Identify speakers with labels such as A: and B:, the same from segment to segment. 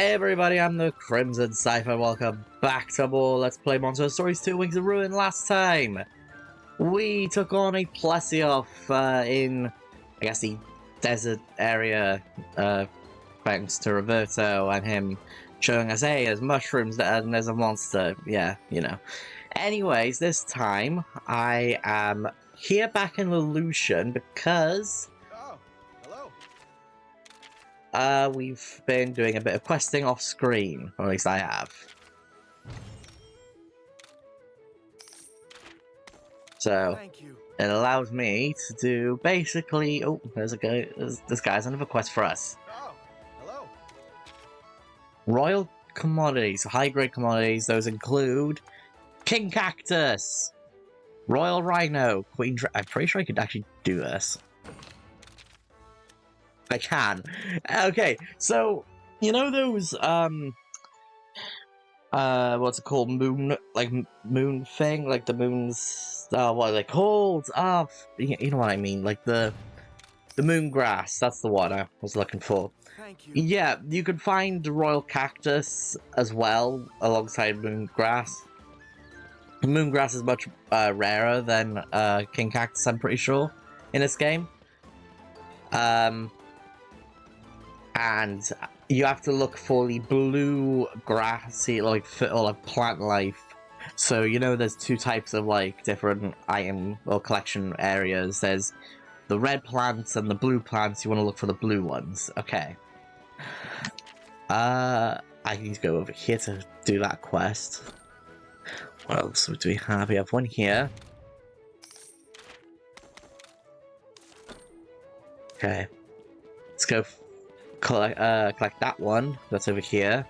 A: Hey everybody, I'm the Crimson Cypher. Welcome back to more Let's Play Monster Stories 2 Wings of Ruin. Last time, we took on a Plesioth in, I guess, the desert area, thanks to Roberto and him showing us, hey, there's mushrooms and there's a monster. Yeah, you know. Anyways, this time, I am here back in Lelution because we've been doing a bit of questing off screen, or at least I have. So it allows me to do basically. Oh, there's a guy. This guy's another quest for us.
B: Oh, hello.
A: Royal commodities, high grade commodities. Those include King Cactus, Royal Rhino, Queen. I'm pretty sure I could actually do this. I can. Okay, so you know those what's it called? Moon thing, like the moon's what are they called? You know what I mean, like the moon grass. That's the one I was looking for.
B: Thank you.
A: Yeah, you can find the royal cactus as well alongside moon grass. Moon grass is much rarer than king cactus, I'm pretty sure, in this game. And you have to look for the blue grassy, or plant life. So, you know, there's two types of, like, different item or collection areas. There's the red plants and the blue plants. You want to look for the blue ones. Okay. I need to go over here to do that quest. What else do we have? We have one here. Okay. Let's go collect that one. That's over here.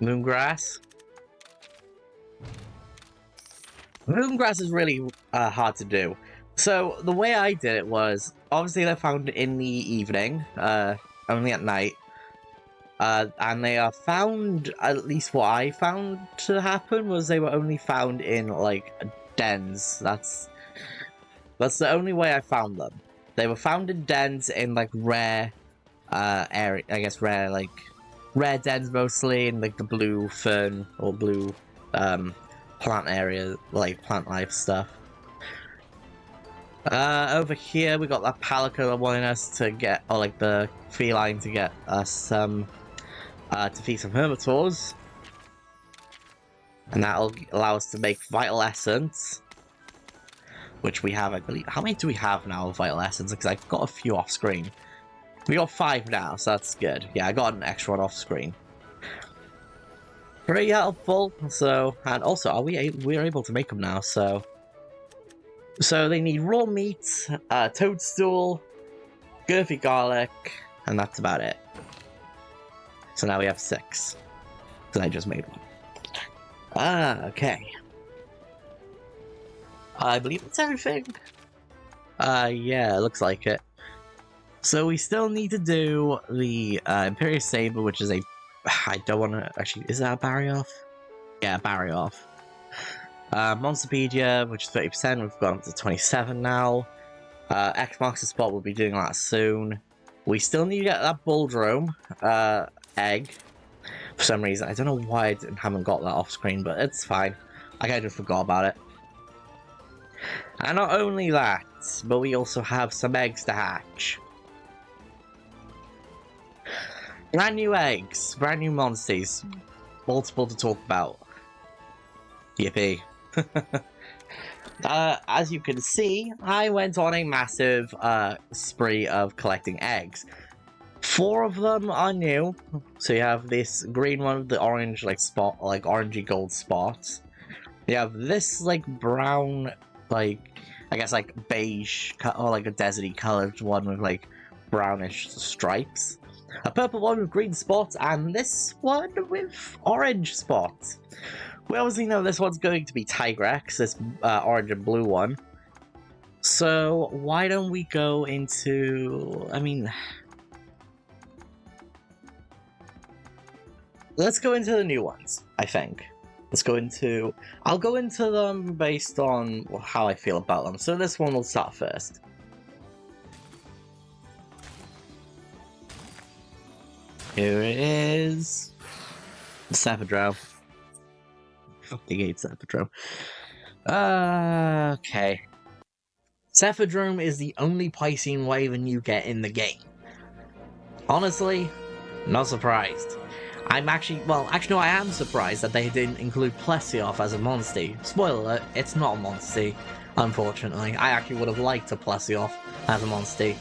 A: Moongrass. Moongrass is really hard to do. So the way I did it was, obviously they're found in the evening, only at night. And they are found, at least what I found to happen, was they were only found in, like, dens. That's the only way I found them. They were found in dens in, like, rare area, I guess rare dens mostly, in, like, the blue fern or blue plant area, like, plant life stuff. Over here we got that palico wanting us to get, or like the feline to get us to feed some hermitors. And that'll allow us to make vital essence. Which we have, I believe. How many do we have now of vital essence? Because I've got a few off screen. We got 5 now, so that's good. Yeah, I got an extra one off screen. Pretty helpful. So, and also, we're able to make them now. So they need raw meat, toadstool, girthy garlic, and that's about it. So now we have 6. So I just made one. Okay. I believe that's everything. Yeah, it looks like it. So we still need to do the Imperious Saber, which is a... I don't want to... Actually, is that a Barrioff? Yeah, Barrioff. Monsterpedia, which is 30%. We've gone up to 27 now. X marks the spot. We'll be doing that soon. We still need to get that Bulldrome egg. For some reason. I don't know why I haven't got that off screen, but it's fine. I kind of forgot about it. And not only that, but we also have some eggs to hatch. Brand new eggs, brand new monsters. Multiple to talk about. Yippee. As you can see, I went on a massive spree of collecting eggs. 4 of them are new. So you have this green one with the orange spot, like orangey gold spots. You have this brown, I guess beige or a deserty colored one with brownish stripes. A purple one with green spots, and this one with orange spots. We obviously know this one's going to be Tigrex, this orange and blue one. So why don't we go into... let's go into the new ones, I think. I'll go into them based on how I feel about them. So this one will start first. Here it is. Cephadrome. Fucking hate Cephadrome. Okay. Cephadrome is the only Piscean Wyvern you get in the game. Honestly, not surprised. I am surprised that they didn't include Plesioth as a Monstie. Spoiler alert, it's not a Monstie, unfortunately. I actually would have liked a Plesioth as a Monstie.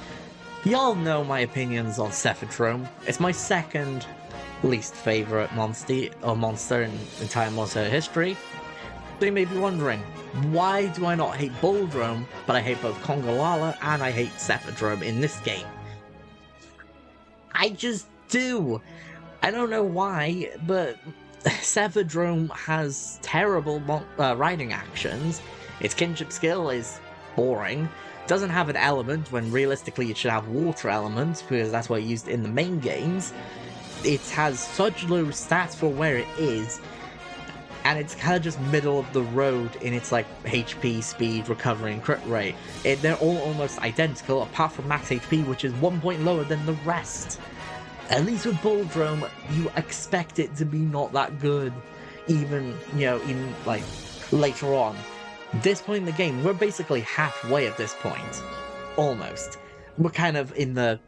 A: Y'all know my opinions on Cephadrome. It's my second least favourite monster in entire Monster history. So you may be wondering, why do I not hate Bouldrome, but I hate both Congalala and I hate Cephadrome in this game? I just do. I don't know why, but Cephadrome has terrible riding actions. Its kinship skill is boring. Doesn't have an element when realistically it should have water elements because that's what it's used in the main games. It has such low stats for where it is, and it's kind of just middle of the road in its like HP, speed, recovery, and crit rate. They're all almost identical apart from max HP, which is 1 point lower than the rest. At least with Bouldrome, you expect it to be not that good, even like later on. This point in the game, we're basically halfway at this point, almost. We're kind of in the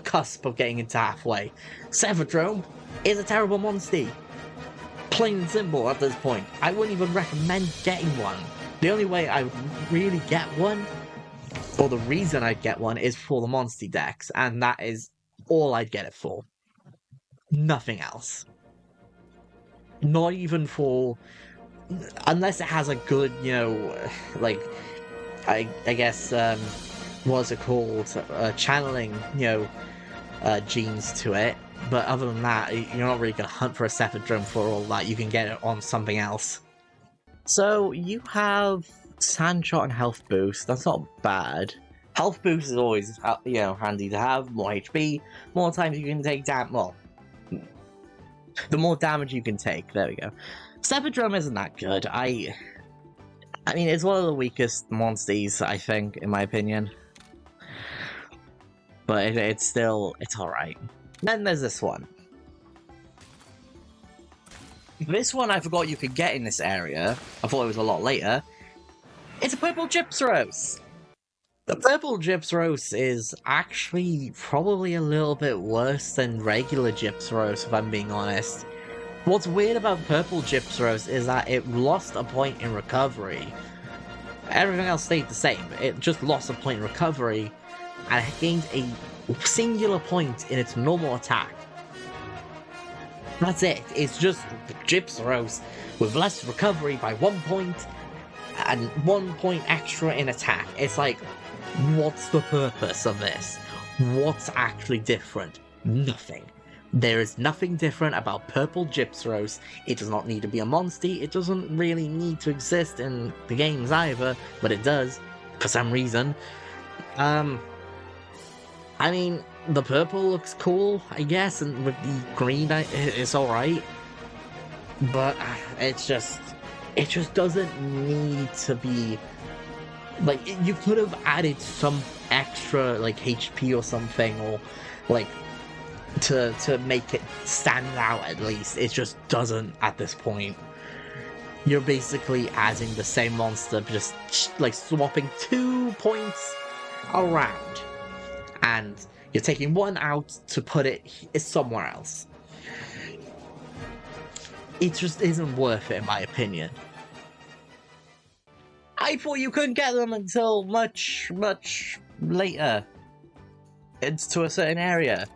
A: cusp of getting into halfway. Cephadrome is a terrible Monstie. Plain and simple at this point. I wouldn't even recommend getting one. The only way I would really get one, or the reason I'd get one, is for the Monstie decks, and that is all I'd get it for. Nothing else. Not even for... Unless it has a good, like, I guess, what's it called? Channeling, genes to it. But other than that, you're not really going to hunt for a Cephadrome for all that. You can get it on something else. So, you have Sandshot and Health Boost. That's not bad. Health Boost is always, handy to have. More HP, more times you can take damage. Well, the more damage you can take. There we go. Cephadrome isn't that good. I mean, it's one of the weakest monsters, I think, in my opinion. But it's alright. Then there's this one. This one I forgot you could get in this area. I thought it was a lot later. It's a purple Gypsyros. The purple Gypsyros is actually probably a little bit worse than regular Gypsyros, if I'm being honest. What's weird about purple Gypsyros is that it lost a point in recovery. Everything else stayed the same. It just lost a point in recovery and it gained a singular point in its normal attack. That's it. It's just Gypsyros with less recovery by 1 point and 1 point extra in attack. It's like, what's the purpose of this? What's actually different? Nothing. There is nothing different about purple Gypsyros. It does not need to be a Monstie. It doesn't really need to exist in the games either, but it does, for some reason. I mean, the purple looks cool, I guess, and with the green, it's alright. But it just doesn't need to be... Like, you could have added some extra, like, HP or something, or, like, to make it stand out at least. It just doesn't at this point. You're basically adding the same monster, just, like, swapping 2 points around. And you're taking one out to put it somewhere else. It just isn't worth it, in my opinion. I thought you couldn't get them until much, much later into a certain area.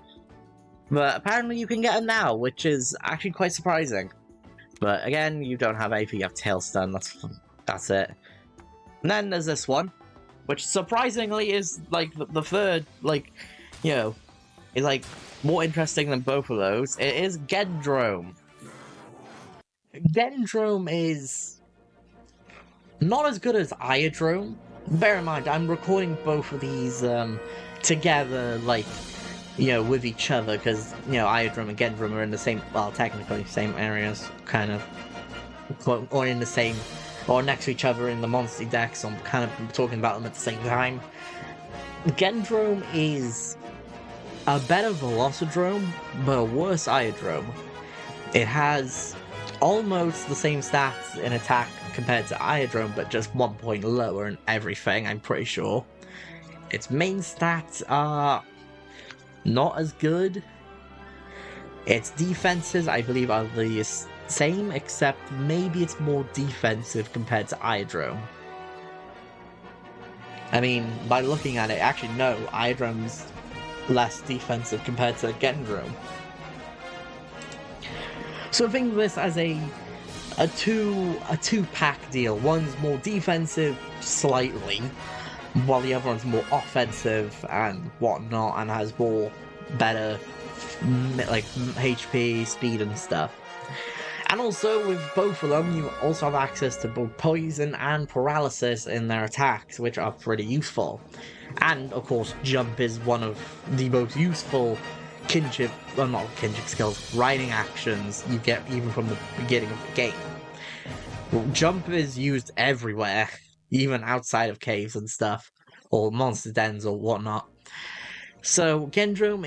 A: But apparently you can get them now, which is actually quite surprising. But again, you don't have AP, you have Tailstun, that's it. And then there's this one, which surprisingly is, like, the third, like, is, like, more interesting than both of those. It is Gendrome. Gendrome is not as good as Iodrome. Bear in mind, I'm recording both of these together, like, with each other, because, Iodrome and Gendrome are in the same, well, technically same areas, kind of, or in the same, or next to each other in the Monster deck, so I'm kind of talking about them at the same time. Gendrome is a better Velocidrome, but a worse Iodrome. It has almost the same stats in attack compared to Iodrome, but just 1 point lower in everything, I'm pretty sure. Its main stats are not as good. Its defenses, I believe, are the same, except maybe it's more defensive compared to Iodrome. I mean, by looking at it, actually no, Iodrome's less defensive compared to Gendrome. So think of this as a two-pack deal. One's more defensive slightly, while the other one's more offensive and whatnot, and has more better like HP, speed, and stuff. And also, with both of them, you also have access to both poison and paralysis in their attacks, which are pretty useful. And, of course, jump is one of the most useful kinship, well, not kinship skills, riding actions you get even from the beginning of the game. Well, jump is used everywhere, even outside of caves and stuff, or monster dens or whatnot. So, Gendrome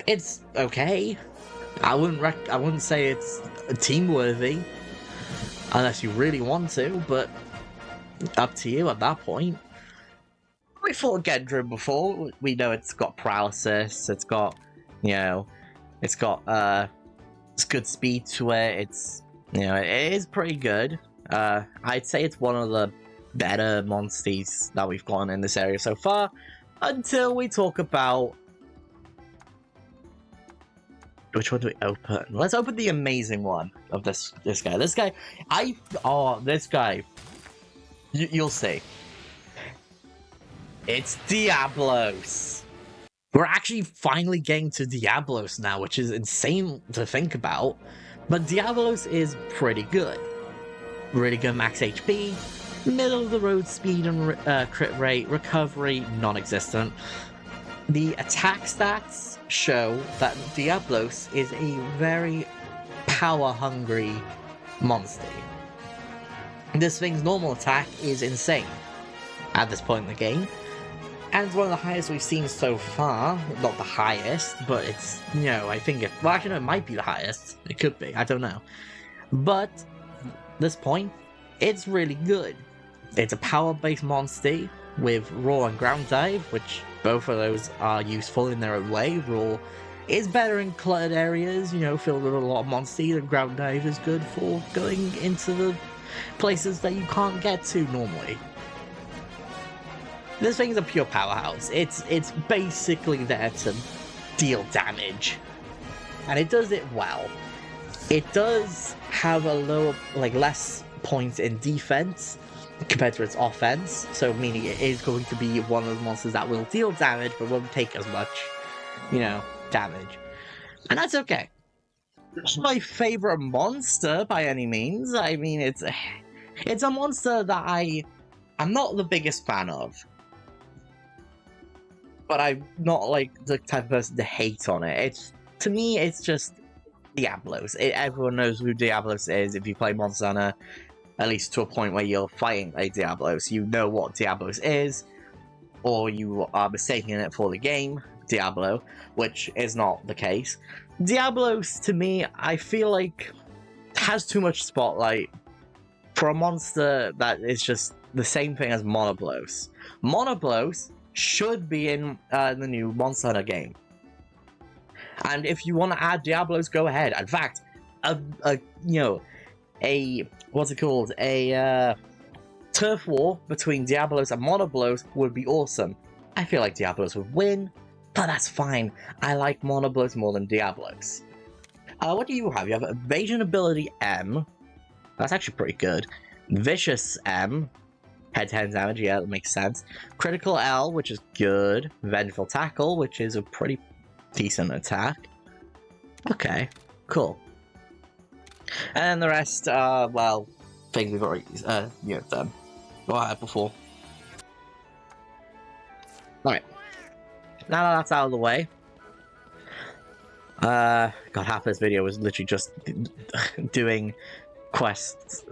A: it's okay. I wouldn't say it's team worthy, unless you really want to, but up to you at that point. We fought Gendrome before. We know it's got paralysis. It's got, it's good speed to it. It's, it is pretty good. I'd say it's one of the better monsters that we've gotten in this area so far, until we talk about. Which one do we open? Let's open the amazing one of this guy. This guy, you'll see. It's Diablos. We're actually finally getting to Diablos now, which is insane to think about. But Diablos is pretty good. Really good max HP, middle of the road speed and crit rate, recovery non-existent. The attack stats show that Diablos is a very power-hungry monster. This thing's normal attack is insane at this point in the game, and it's one of the highest we've seen so far. Not the highest, but it's, I think well, actually, no, it might be the highest. It could be, I don't know. But at this point, it's really good. It's a power-based monster with Raw and Ground Dive, which both of those are useful in their own way. Raw is better in cluttered areas, filled with a lot of monsters, and Ground Dive is good for going into the places that you can't get to normally. This thing's a pure powerhouse. It's basically there to deal damage, and it does it well. It does have a lower, less points in defense compared to its offense, so meaning it is going to be one of those monsters that will deal damage but won't take as much, damage. And that's okay. It's my favorite monster by any means. I mean, it's a monster that I'm not the biggest fan of, but I'm not the type of person to hate on it. To me, it's just Diablos. Everyone knows who Diablos is if you play Monster Hunter. At least to a point where you're fighting a Diablos, you know what Diablos is, or you are mistaking it for the game Diablo, which is not the case. Diablos, to me, I feel like has too much spotlight for a monster that is just the same thing as Monoblos. Monoblos should be in the new Monster Hunter game, and if you want to add Diablos, go ahead. In fact, what's it called? A turf war between Diablos and Monoblos would be awesome. I feel like Diablos would win, but that's fine. I like Monoblos more than Diablos. What do you have? You have Evasion Ability M. That's actually pretty good. Vicious M. Head-to-head damage, yeah, that makes sense. Critical L, which is good. Vengeful Tackle, which is a pretty decent attack. Okay, cool. And then the rest are, well, things we've already done. What I had before. Alright. Now that that's out of the way. God, half of this video was literally just doing quests,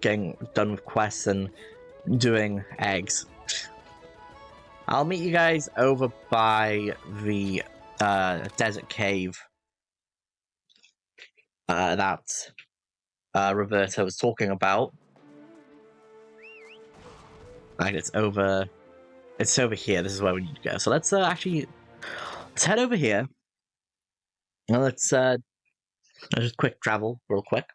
A: getting done with quests and doing eggs. I'll meet you guys over by the desert cave that Roberta was talking about. And it's over here. This is where we need to go. So let's head over here. Now let's just quick travel real quick.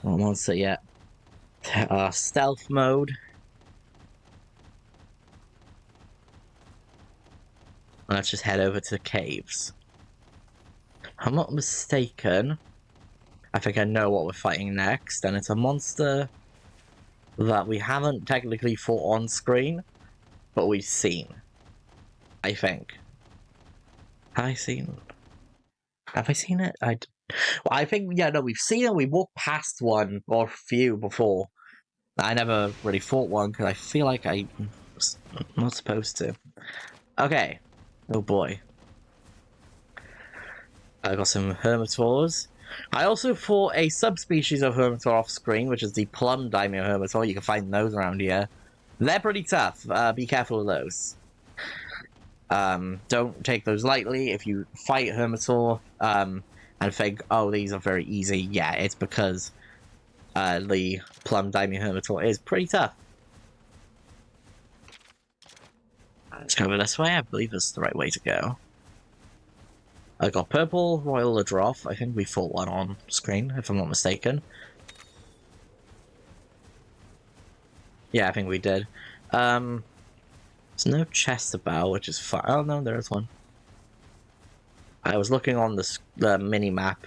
A: Not monster yet. Stealth mode. Let's just head over to the caves. If I'm not mistaken, I think I know what we're fighting next, and it's a monster that we haven't technically fought on screen, but we've seen. I think. Have I seen it? I think, yeah, no, we've seen it. We walked past one or a few before. I never really fought one because I feel like I'm not supposed to. Okay. Oh boy. I got some Hermitors. I also fought a subspecies of Hermitor off screen, which is the Plum Daimyo Hermitor. You can find those around here. They're pretty tough. Be careful of those. Don't take those lightly. If you fight Hermitor, and think, oh, these are very easy, yeah, it's because the Plum Daimyo Hermitor is pretty tough. Let's go over this way. I believe this is the right way to go. I got purple Royal Ladroth. I think we fought one on screen, if I'm not mistaken. Yeah, I think we did. There's no chest about, which is fine. Oh no, there is one. I was looking on the mini map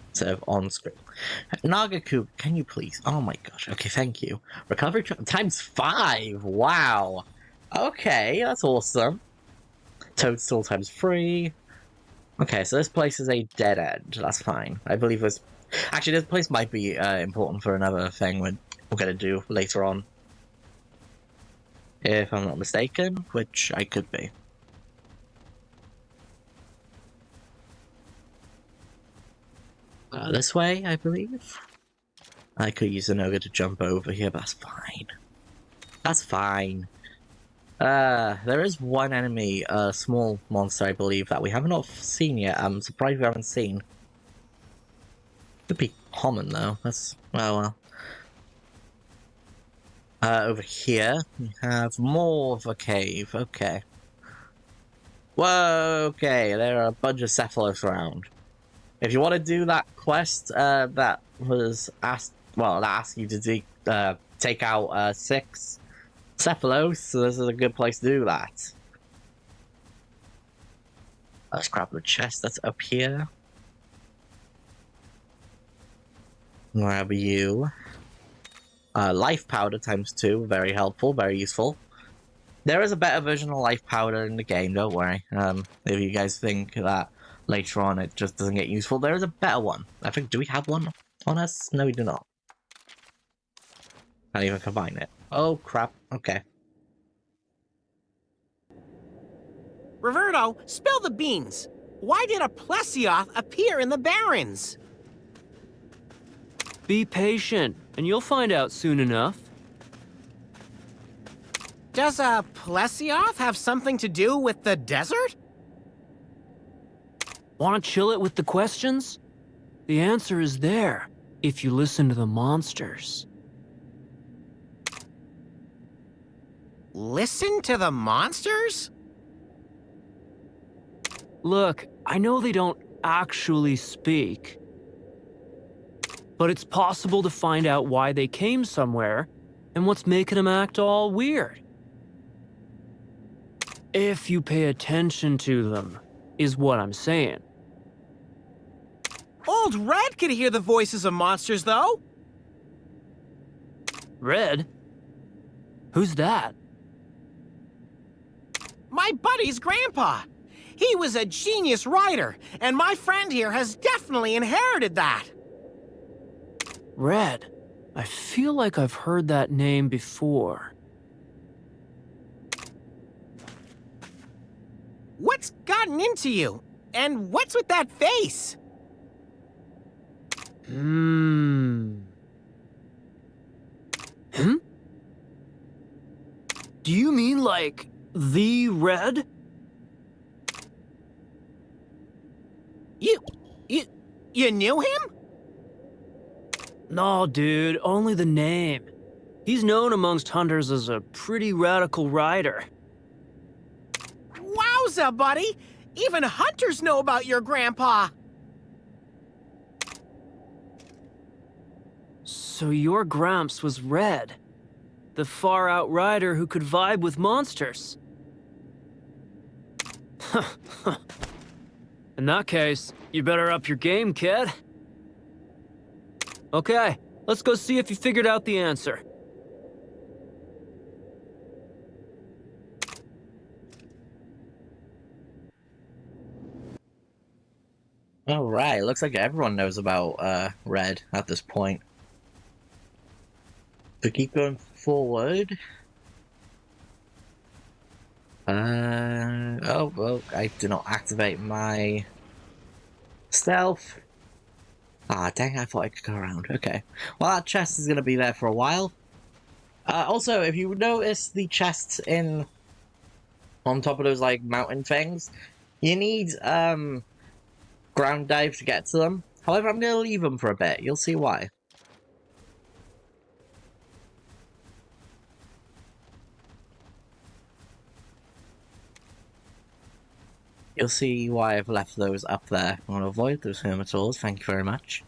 A: instead of on screen. Nagaku, can you please? Oh my gosh. Okay, thank you. Recovery times 5. Wow. Okay, that's awesome. Toadstool times 3. Okay, so this place is a dead end. That's fine. I believe this. Actually, this place might be important for another thing we're going to do later on. If I'm not mistaken, which I could be. This way, I believe. I could use an ogre to jump over here, but that's fine. That's fine. There is one enemy, a small monster, I believe, that we have not seen yet. I'm surprised we haven't seen. Could be common, though. That's, well. Over here, we have more of a cave. Okay. Whoa, okay, there are a bunch of Cephalots around. If you want to do that quest, that was asked, well, that asked you to take out 6 Cephalos, so this is a good place to do that. Let's grab the chest that's up here. Grab you. Life powder times 2, very helpful, very useful. There is a better version of life powder in the game, don't worry. If you guys think that later on it just doesn't get useful, there is a better one. I think, do we have one on us? No, we do not. Can't even combine it. Oh, crap. Okay.
B: Roberto, spill the beans. Why did a plesioth appear in the Barrens?
C: Be patient, and you'll find out soon enough.
B: Does a plesioth have something to do with the desert?
C: Want to chill it with the questions? The answer is there, if you listen to the monsters.
B: Listen to the monsters?
C: Look, I know they don't actually speak, but it's possible to find out why they came somewhere and what's making them act all weird. If you pay attention to them, is what I'm saying.
B: Old Red could hear the voices of monsters, though.
C: Red? Who's that?
B: My buddy's grandpa. He was a genius writer, and my friend here has definitely inherited that.
C: Red. I feel like I've heard that name before.
B: What's gotten into you? And what's with that face?
C: Hmm? Do you mean like the red?
B: You knew him?
C: No, dude, only the name. He's known amongst hunters as a pretty radical rider.
B: Wowza, buddy! Even hunters know about your grandpa!
C: So your Gramps was Red, the far-out rider who could vibe with monsters. In that case, you better up your game, kid. Okay, let's go see if you figured out the answer.
A: All right, looks like everyone knows about Red at this point. So keep going forward. Oh, well, I did not activate my stealth. Ah, dang, I thought I could go around. Okay. Well, that chest is going to be there for a while. Also, if you notice the chests on top of those, like, mountain things, you need, ground dive to get to them. However, I'm going to leave them for a bit. You'll see why. You'll see why I've left those up there. I want to avoid those hermitaurs. Thank you very much.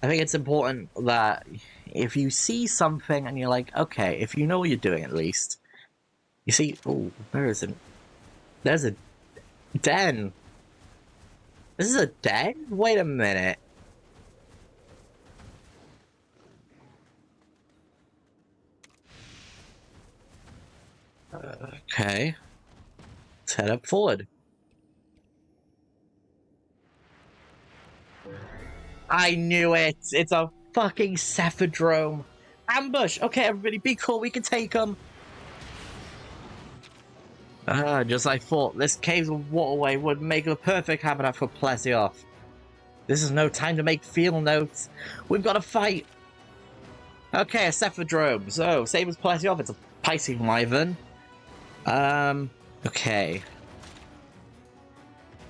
A: I think it's important that if you see something and you're like, okay, if you know what you're doing at least. You see, oh, where is it? There's a den. This is a den? Wait a minute. Okay. Let's head up forward. I knew it! It's a fucking Cephadrome. Ambush! Okay, everybody, be cool, we can take them. Just like I thought, this cave's waterway would make the perfect habitat for Plesioth. This is no time to make field notes. We've got to fight. Okay, a Cephadrome. So, same as Plesioth, it's a Pisces Wyvern. Okay.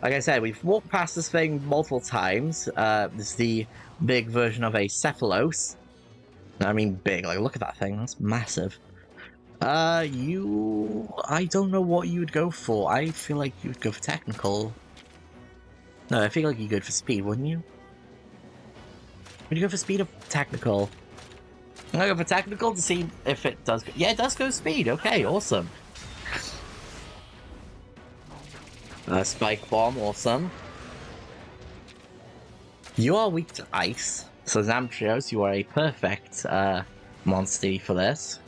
A: Like I said, we've walked past this thing multiple times. This is the big version of a Cephalos. I mean big, like look at that thing, that's massive. I don't know what you would go for. I feel like you would go for technical. No, I feel like you'd go for speed, wouldn't you? Would you go for speed or technical? I'm gonna go for technical to see if it does go. Yeah, it does go speed, okay, awesome. Spike bomb, awesome. You are weak to ice, so Zamtrios, you are a perfect monster for this.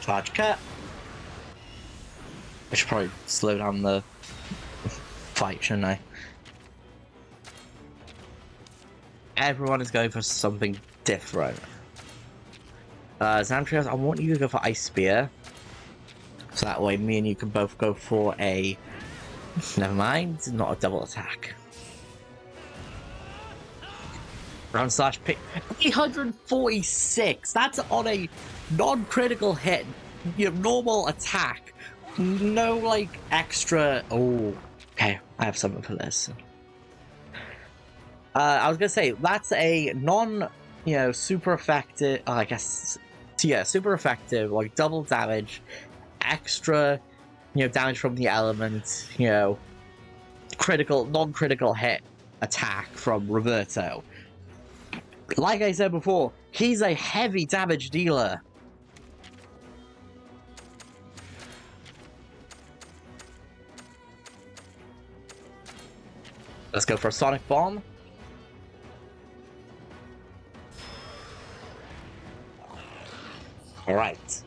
A: Charge cut. I should probably slow down the fight, shouldn't I? Everyone is going for something different. Zamtrios, I want you to go for Ice Spear. So that way me and you can both go for a... Never mind, not a double attack. Round slash pick... 346! That's on a non-critical hit. Your normal attack. No, like, extra... Oh, okay, I have something for this. I was gonna say, that's a super effective... I guess... Yeah, super effective, like, double damage... extra, damage from the element, critical, non-critical hit attack from Roberto. Like I said before, he's a heavy damage dealer. Let's go for a Sonic Bomb. Alright.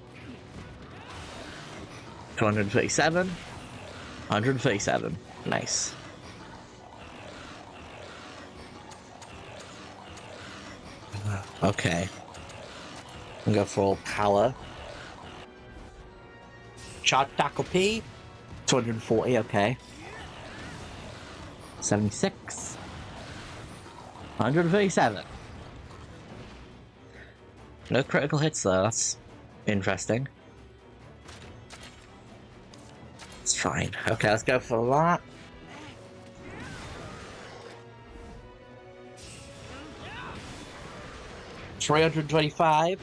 A: 237. 137. Nice. Okay. I'll go for all power. Charge Tackle P. 240, okay. 76. 137. No critical hits though, that's interesting. It's fine. Okay, let's go for that. $325.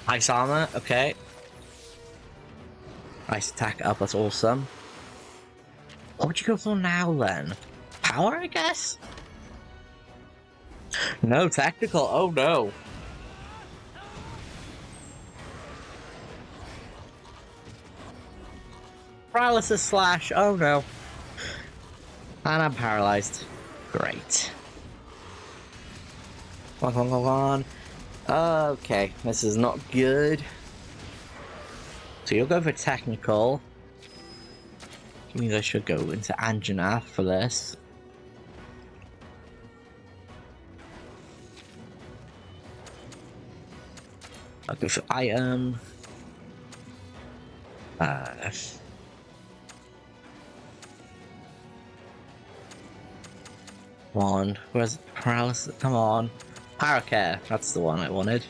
A: Ice armor, okay. Ice attack up, that's awesome. What would you go for now then? Power, I guess? No, tactical, oh no. Paralysis slash, oh no. And I'm paralyzed. Great. Come on, come on. Okay, this is not good. So you'll go for technical. Which means I should go into Anjanath for this. I'll go for item. Come on, where's paralysis? Come on. Paracare, that's the one I wanted.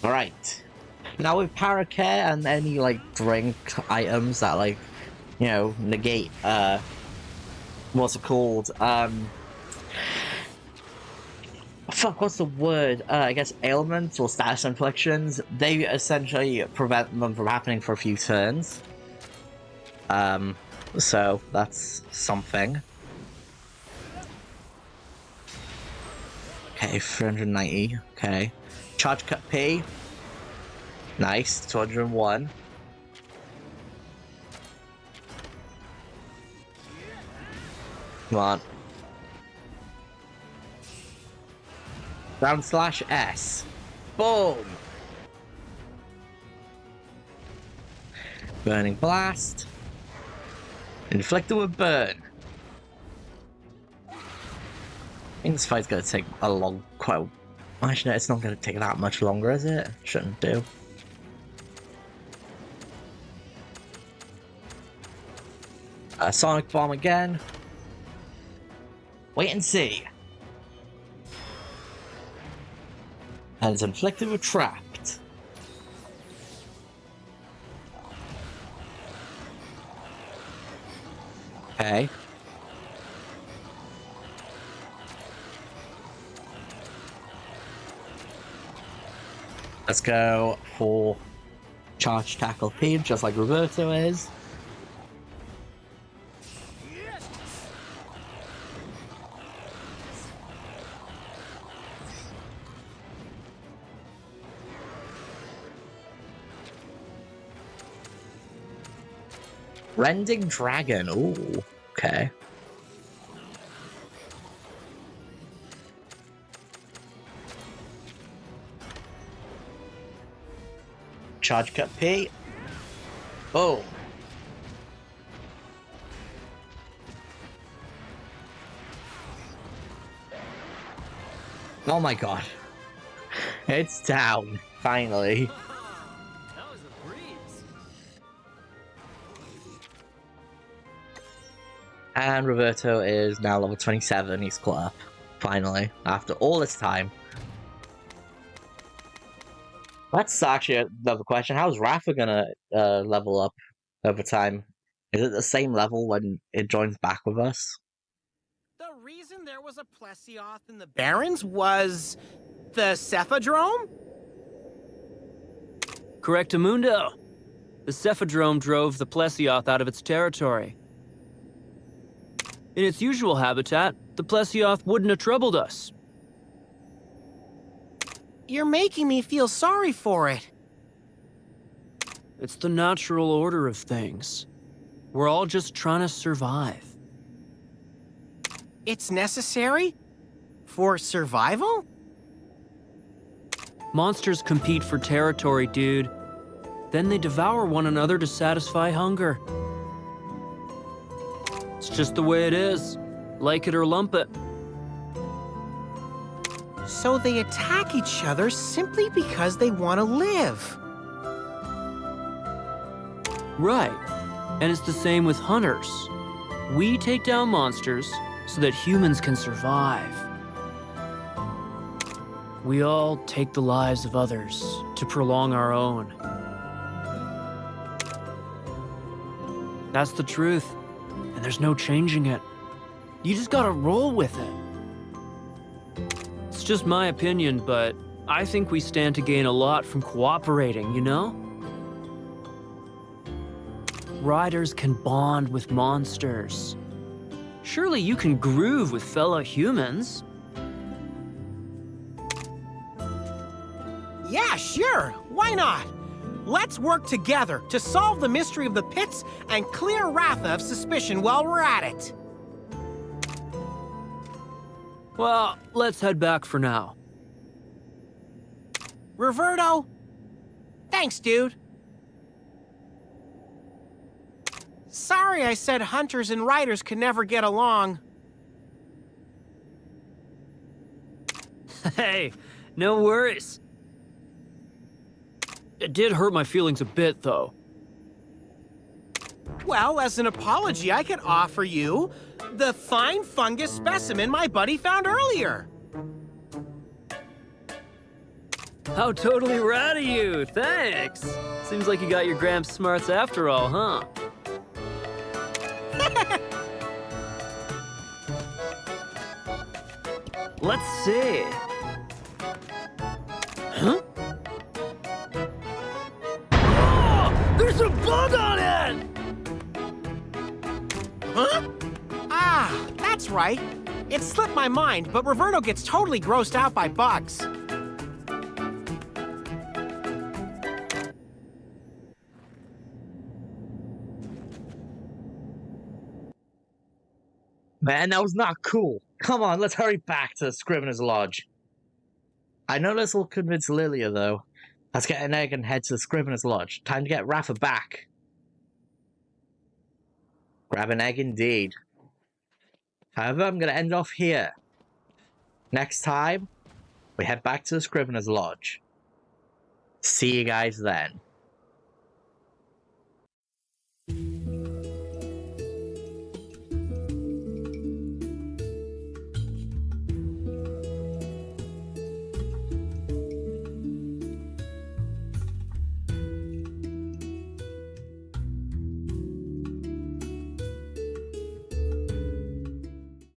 A: Alright. Now with Paracare and any like drink items that like, you know, negate what's it called? Fuck, what's the word? I guess ailments or status inflictions. They essentially prevent them from happening for a few turns. So that's something. Okay, 390. Okay. Charge cut P. Nice. 201. Come on. Round slash S. Boom. Burning blast. Inflicted with burn. I think this fight's gonna take a long, actually, no, it's not gonna take that much longer, is it? Shouldn't do. Sonic bomb again. Wait and see. And it's inflicted with trapped. Okay. Let's go for charge tackle P, just like Roberto is. Rending Dragon, ooh, okay. Charge cut P. Boom. Oh my god. It's down, finally. And Roberto is now level 27, he's caught up, finally, after all this time. That's actually another question. How's Rafa gonna level up over time? Is it the same level when it joins back with us?
B: The reason there was a Plesioth in the Barrens was the Cephadrome?
C: Correctamundo. The Cephadrome drove the Plesioth out of its territory. In its usual habitat, the Plesioth wouldn't have troubled us.
B: You're making me feel sorry for it.
C: It's the natural order of things. We're all just trying to survive.
B: It's necessary? For survival?
C: Monsters compete for territory, dude. Then they devour one another to satisfy hunger. It's just the way it is. Like it or lump it.
B: So they attack each other simply because they want to live.
C: Right. And it's the same with hunters. We take down monsters so that humans can survive. We all take the lives of others to prolong our own. That's the truth, and there's no changing it. You just gotta roll with it. It's just my opinion, but I think we stand to gain a lot from cooperating, you know? Riders can bond with monsters. Surely you can groove with fellow humans.
B: Yeah, sure. Why not? Let's work together to solve the mystery of the pits and clear Ratha of suspicion while we're at it.
C: Well, let's head back for now.
B: Roberto? Thanks, dude. Sorry I said hunters and riders could never get along.
C: Hey, no worries. It did hurt my feelings a bit, though.
B: Well, as an apology, I could offer you the fine fungus specimen my buddy found earlier.
C: How totally rad of you, thanks. Seems like you got your Gramps smarts after all, huh? Let's see. Huh? Oh, there's a bug on it!
B: Huh? Ah, that's right. It slipped my mind, but Roberto gets totally grossed out by bugs.
A: Man, that was not cool. Come on, let's hurry back to the Scrivener's Lodge. I know this will convince Lilia, though. Let's get an egg and head to the Scrivener's Lodge. Time to get Rafa back. Grab an egg indeed. However, I'm going to end off here. Next time, we head back to the Scrivener's Lodge. See you guys then.